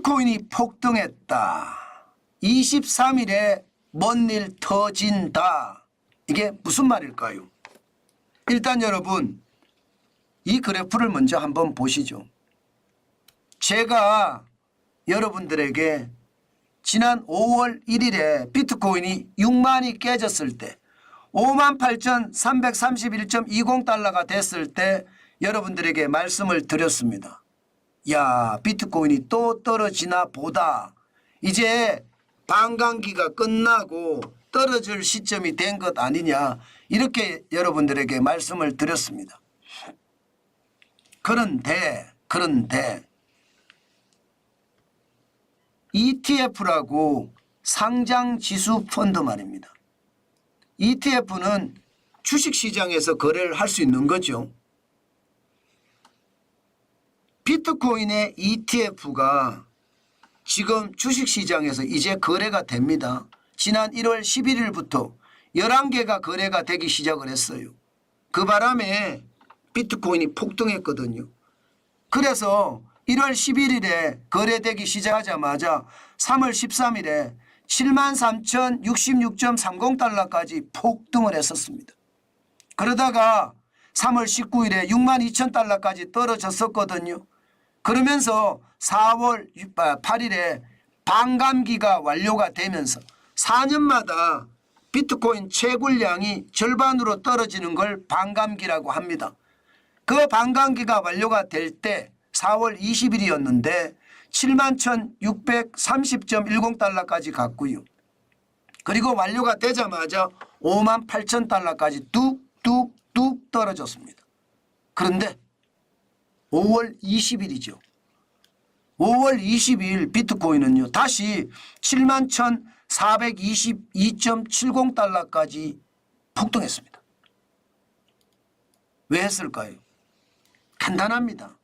비트코인이 폭등했다. 23일에 뭔 일 터진다. 이게 무슨 말일까요? 일단 여러분 이 그래프를 먼저 한번 보시죠. 제가 여러분들에게 지난 5월 1일에 비트코인이 6만이 깨졌을 때 58,331.20달러가 됐을 때 여러분들에게 말씀을 드렸습니다. 야, 비트코인이 또 떨어지나 보다. 이제 반감기가 끝나고 떨어질 시점이 된 것 아니냐, 이렇게 여러분들에게 말씀을 드렸습니다. 그런데 ETF라고 상장지수 펀드 말입니다. ETF는 주식시장에서 거래를 할 수 있는 거죠. 비트코인의 ETF가 지금 주식시장에서 이제 거래가 됩니다. 지난 1월 11일부터 11개가 거래가 되기 시작을 했어요. 그 바람에 비트코인이 폭등했거든요. 그래서 1월 11일에 거래되기 시작하자마자 3월 13일에 73,066.30달러까지 폭등을 했었습니다. 그러다가 3월 19일에 62,000달러까지 떨어졌었거든요. 그러면서 4월 8일에 반감기가 완료가 되면서 4년마다 비트코인 채굴량이 절반으로 떨어지는 걸 반감기라고 합니다. 그 반감기가 완료가 될 때 4월 20일이었는데 71,630.10달러까지 갔고요. 그리고 완료가 되자마자 58,000달러까지 뚝뚝뚝 떨어졌습니다. 그런데 5월 20일이죠. 5월 20일 비트코인은요 다시 71,422.70달러까지 폭등했습니다. 왜 했을까요? 간단합니다.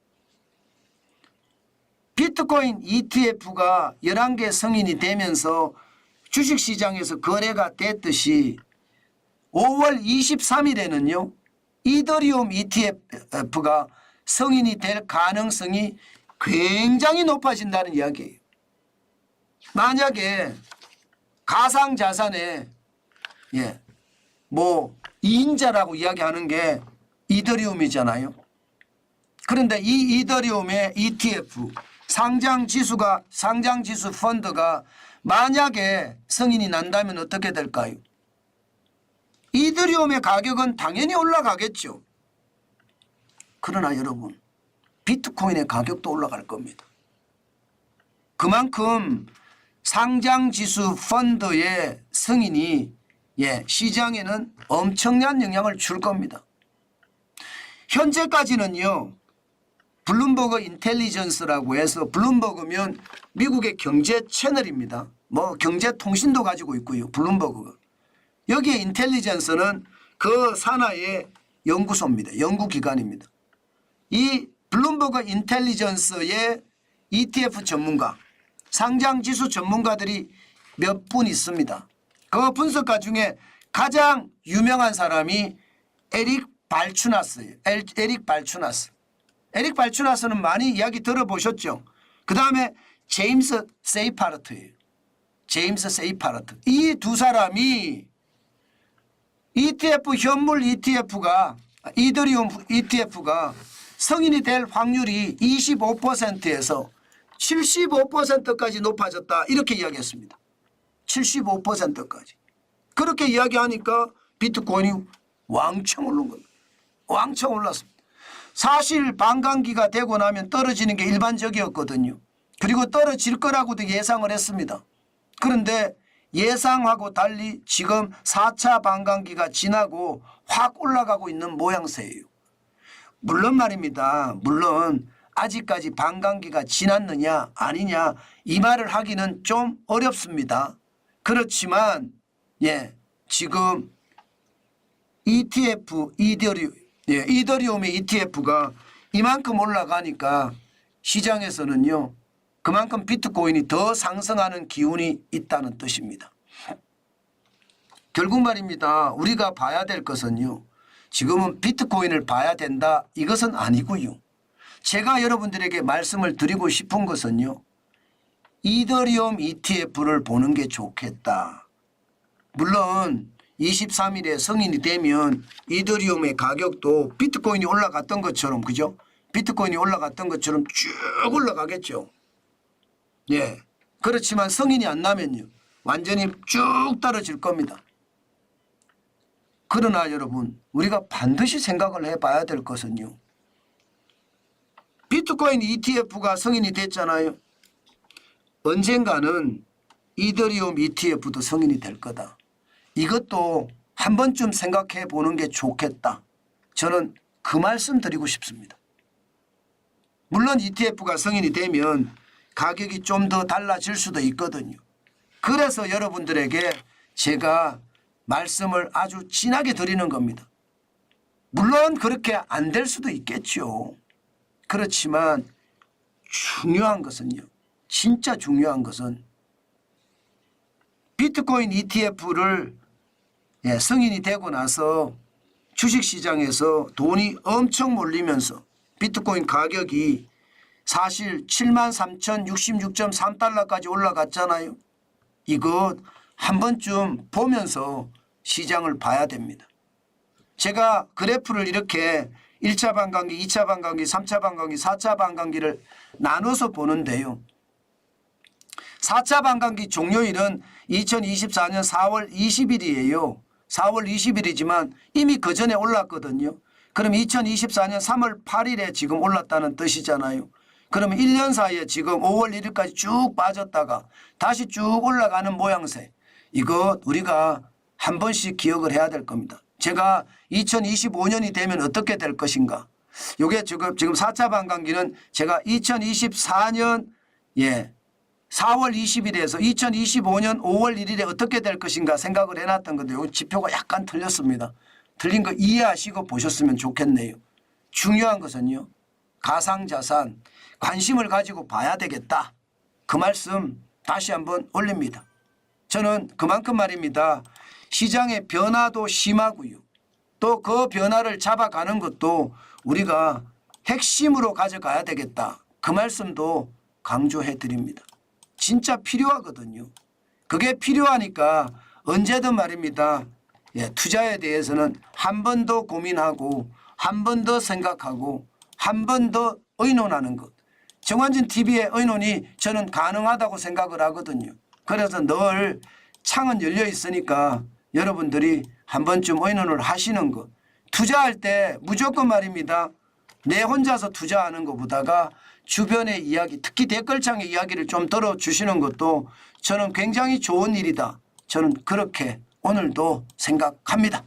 비트코인 ETF가 11개 승인이 되면서 주식시장에서 거래가 됐듯이 5월 23일에는요 이더리움 ETF가 승인이 될 가능성이 굉장히 높아진다는 이야기예요. 만약에 가상자산에 이인자라고 이야기하는 게 이더리움이잖아요. 그런데 이 이더리움의 ETF 상장지수 펀드가 만약에 승인이 난다면 어떻게 될까요? 이더리움의 가격은 당연히 올라가겠죠. 그러나 여러분 비트코인의 가격도 올라갈 겁니다. 그만큼 상장지수 펀드의 승인이 시장에는 엄청난 영향을 줄 겁니다. 현재까지는요 블룸버그 인텔리전스라고 해서, 블룸버그면 미국의 경제 채널입니다. 경제통신도 가지고 있고요. 블룸버그가. 여기에 인텔리전스는 그 산하의 연구소입니다. 연구기관입니다. 이 블룸버그 인텔리전스의 ETF 전문가, 상장지수 전문가들이 몇 분 있습니다. 그 분석가 중에 가장 유명한 사람이 에릭 발추나스예요. 에릭 발추나스는 많이 이야기 들어보셨죠? 그 다음에 제임스 세이파르트예요. 제임스 세이파르트. 이 두 사람이 ETF, 현물 ETF가, 이더리움 ETF가 승인이 될 확률이 25%에서 75%까지 높아졌다, 이렇게 이야기했습니다. 75%까지. 그렇게 이야기하니까 비트코인이 왕창 오른 겁니다. 왕창 올랐습니다. 사실 반감기가 되고 나면 떨어지는 게 일반적이었거든요. 그리고 떨어질 거라고도 예상을 했습니다. 그런데 예상하고 달리 지금 4차 반감기가 지나고 확 올라가고 있는 모양새예요. 물론 말입니다. 물론 아직까지 반감기가 지났느냐 아니냐 이 말을 하기는 좀 어렵습니다. 그렇지만 지금 ETF 이더리움의 ETF가 이만큼 올라가니까 시장에서는요 그만큼 비트코인이 더 상승하는 기운이 있다는 뜻입니다. 결국 말입니다. 우리가 봐야 될 것은요 지금은 비트코인을 봐야 된다, 이것은 아니고요. 제가 여러분들에게 말씀을 드리고 싶은 것은요 이더리움 ETF를 보는 게 좋겠다. 물론 23일에 승인이 되면 이더리움의 가격도 비트코인이 올라갔던 것처럼, 그죠? 비트코인이 올라갔던 것처럼 쭉 올라가겠죠. 예. 그렇지만 승인이 안 나면요, 완전히 쭉 떨어질 겁니다. 그러나 여러분, 우리가 반드시 생각을 해봐야 될 것은요, 비트코인 ETF가 승인이 됐잖아요. 언젠가는 이더리움 ETF도 승인이 될 거다. 이것도 한 번쯤 생각해 보는 게 좋겠다. 저는 그 말씀 드리고 싶습니다. 물론 ETF가 승인이 되면 가격이 좀 더 달라질 수도 있거든요. 그래서 여러분들에게 제가 말씀을 아주 진하게 드리는 겁니다. 물론 그렇게 안 될 수도 있겠죠. 그렇지만 중요한 것은요, 진짜 중요한 것은 비트코인 ETF를 승인이 되고 나서 주식시장에서 돈이 엄청 몰리면서 비트코인 가격이 사실 73,066.3달러까지 올라갔잖아요. 이거 한 번쯤 보면서 시장을 봐야 됩니다. 제가 그래프를 이렇게 1차 반감기, 2차 반감기, 3차 반감기, 4차 반감기를 나눠서 보는데요. 4차 반감기 종료일은 2024년 4월 20일이에요. 4월 20일이지만 이미 그 전에 올랐거든요. 그럼 2024년 3월 8일에 지금 올랐다는 뜻이잖아요. 그러면 1년 사이에 지금 5월 1일까지 쭉 빠졌다가 다시 쭉 올라가는 모양새. 이거 우리가 한 번씩 기억을 해야 될 겁니다. 제가 2025년이 되면 어떻게 될 것인가. 이게 지금 4차 반감기는 제가 2024년 4월 20일에서 2025년 5월 1일에 어떻게 될 것인가 생각을 해놨던 건데 이 지표가 약간 틀렸습니다. 틀린 거 이해하시고 보셨으면 좋겠네요. 중요한 것은요, 가상자산 관심을 가지고 봐야 되겠다. 그 말씀 다시 한번 올립니다. 저는 그만큼 말입니다. 시장의 변화도 심하고요. 또 그 변화를 잡아가는 것도 우리가 핵심으로 가져가야 되겠다. 그 말씀도 강조해 드립니다. 진짜 필요하거든요. 그게 필요하니까 언제든 말입니다. 투자에 대해서는 한 번 더 고민하고 한 번 더 생각하고 한 번 더 의논하는 것. 정환진 TV의 의논이 저는 가능하다고 생각을 하거든요. 그래서 늘 창은 열려 있으니까 여러분들이 한 번쯤 의논을 하시는 것. 투자할 때 무조건 말입니다. 내 혼자서 투자하는 것보다가 주변의 이야기, 특히 댓글창의 이야기를 좀 들어주시는 것도 저는 굉장히 좋은 일이다. 저는 그렇게 오늘도 생각합니다.